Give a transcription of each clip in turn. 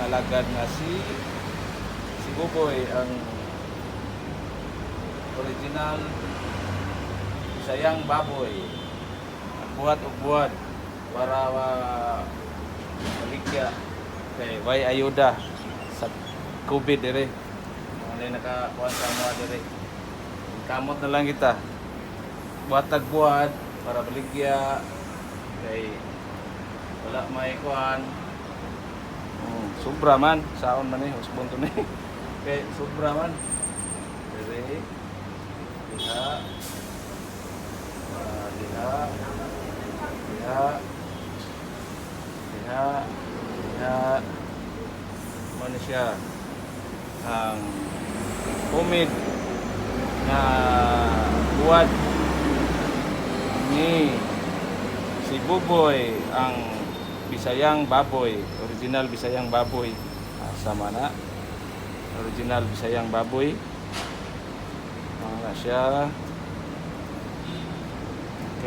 alagad nga si Buboy ang original Bisayang baboy. Buhat ug buhat para maligya kay way ayuda sa COVID dire. Ano nakakuha sa mga dire. Kamot na lang kita. Buhatag buhat para baligya kay wala may kuan. Sobra man saon man usbon to ni. Kay sobra man. Dire diha mana siya ang humid na buhat ni si Buboy ang Bisayang baboy, original Bisayang baboy. Sama na original Bisayang baboy. Mga siya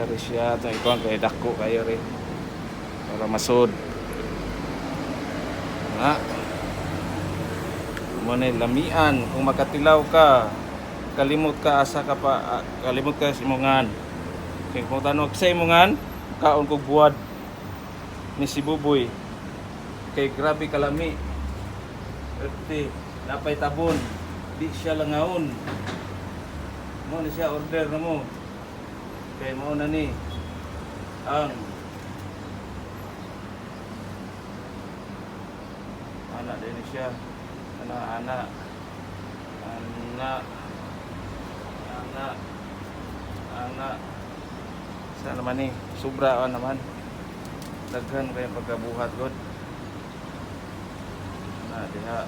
kaya siya ito ikaw kaya dako kayo rin para masod nga muna lamian kung makatilaw ka kalimot ka asa ka pa kalimot ka sa imungan kaya kung tanong sa imungan kaon kong buwad ni si Buboy kay grabe kalami erte napay tabon di siya langaon mo na siya order na mo kay mao na ni ang anak din siya anak sa naman ni sobra naman daghan kay pagkabuhat god na diha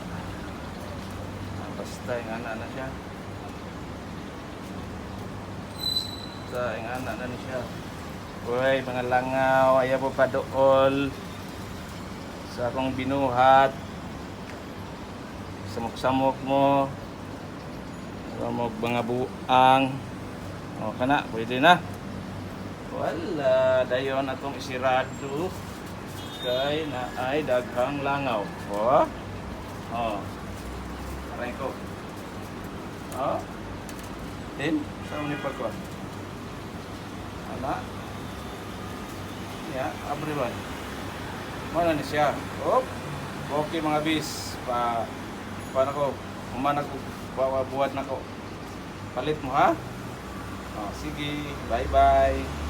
basta yung anak na siya sa ang anak na ni siya. Uy, mga langaw, ayaw po pa dool sa akong binuhat. Samok-samok mo. Samok mga buang. O, kana, pwede na. Wala, dayon atong isirado. Kay na ay daghang langaw. O, aray ko. O, din, saan mo nipagkuhan? Anak ya, everyone mana ni siya okay mga bis paano ko umanag ko buhat na ko palit mo ha sige bye bye.